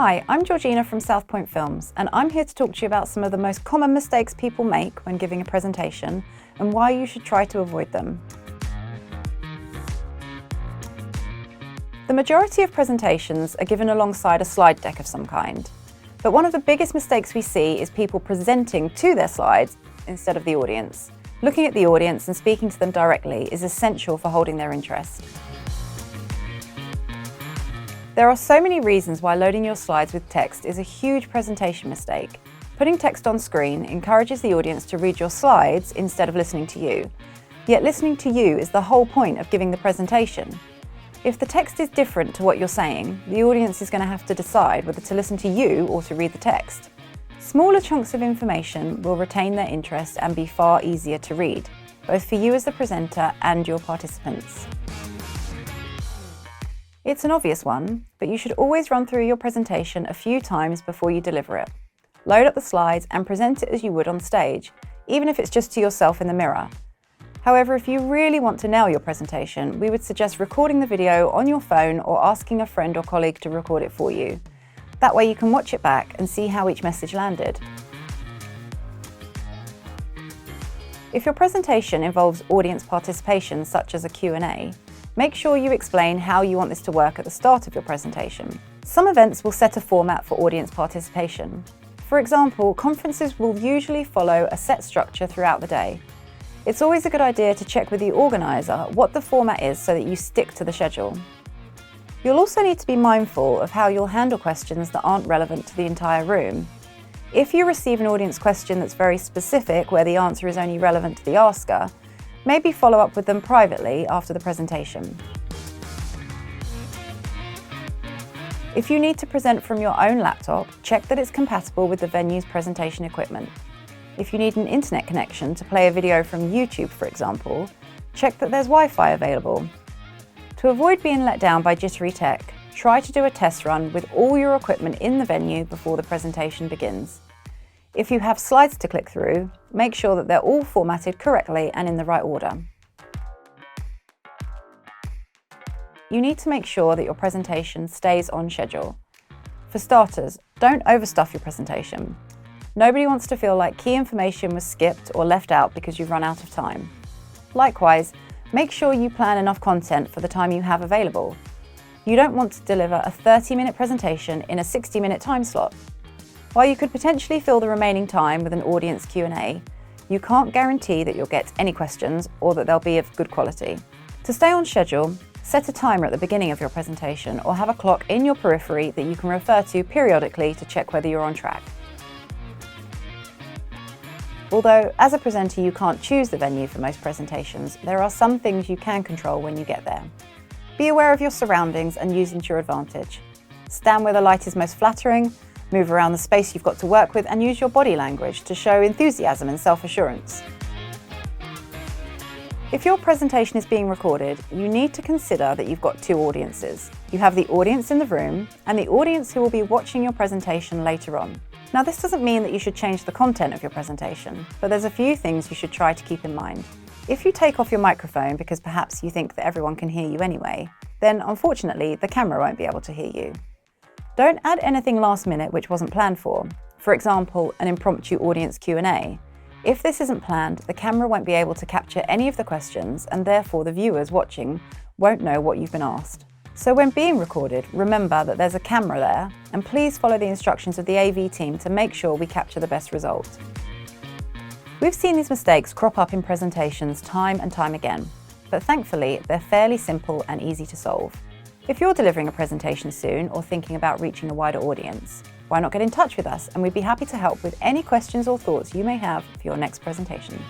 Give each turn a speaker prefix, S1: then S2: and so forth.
S1: Hi, I'm Georgina from South Point Films, and I'm here to talk to you about some of the most common mistakes people make when giving a presentation and why you should try to avoid them. The majority of presentations are given alongside a slide deck of some kind, but one of the biggest mistakes we see is people presenting to their slides instead of the audience. Looking at the audience and speaking to them directly is essential for holding their interest. There are so many reasons why loading your slides with text is a huge presentation mistake. Putting text on screen encourages the audience to read your slides instead of listening to you. Yet listening to you is the whole point of giving the presentation. If the text is different to what you're saying, the audience is going to have to decide whether to listen to you or to read the text. Smaller chunks of information will retain their interest and be far easier to read, both for you as the presenter and your participants. It's an obvious one, but you should always run through your presentation a few times before you deliver it. Load up the slides and present it as you would on stage, even if it's just to yourself in the mirror. However, if you really want to nail your presentation, we would suggest recording the video on your phone or asking a friend or colleague to record it for you. That way you can watch it back and see how each message landed. If your presentation involves audience participation, such as a Q&A, make sure you explain how you want this to work at the start of your presentation. Some events will set a format for audience participation. For example, conferences will usually follow a set structure throughout the day. It's always a good idea to check with the organiser what the format is so that you stick to the schedule. You'll also need to be mindful of how you'll handle questions that aren't relevant to the entire room. If you receive an audience question that's very specific, where the answer is only relevant to the asker, maybe follow up with them privately after the presentation. If you need to present from your own laptop, check that it's compatible with the venue's presentation equipment. If you need an internet connection to play a video from YouTube, for example, check that there's Wi-Fi available. To avoid being let down by jittery tech, try to do a test run with all your equipment in the venue before the presentation begins. If you have slides to click through, make sure that they're all formatted correctly and in the right order. You need to make sure that your presentation stays on schedule. For starters, don't overstuff your presentation. Nobody wants to feel like key information was skipped or left out because you've run out of time. Likewise, make sure you plan enough content for the time you have available. You don't want to deliver a 30-minute presentation in a 60-minute time slot. While you could potentially fill the remaining time with an audience Q&A, you can't guarantee that you'll get any questions or that they'll be of good quality. To stay on schedule, set a timer at the beginning of your presentation or have a clock in your periphery that you can refer to periodically to check whether you're on track. Although, as a presenter, you can't choose the venue for most presentations, there are some things you can control when you get there. Be aware of your surroundings and use them to your advantage. Stand where the light is most flattering, move around the space you've got to work with, and use your body language to show enthusiasm and self-assurance. If your presentation is being recorded, you need to consider that you've got two audiences. You have the audience in the room and the audience who will be watching your presentation later on. Now, this doesn't mean that you should change the content of your presentation, but there's a few things you should try to keep in mind. If you take off your microphone because perhaps you think that everyone can hear you anyway, then unfortunately the camera won't be able to hear you. Don't add anything last minute which wasn't planned for. For example, an impromptu audience Q&A. If this isn't planned, the camera won't be able to capture any of the questions and therefore the viewers watching won't know what you've been asked. So when being recorded, remember that there's a camera there and please follow the instructions of the AV team to make sure we capture the best result. We've seen these mistakes crop up in presentations time and time again, but thankfully they're fairly simple and easy to solve. If you're delivering a presentation soon or thinking about reaching a wider audience, why not get in touch with us and we'd be happy to help with any questions or thoughts you may have for your next presentation.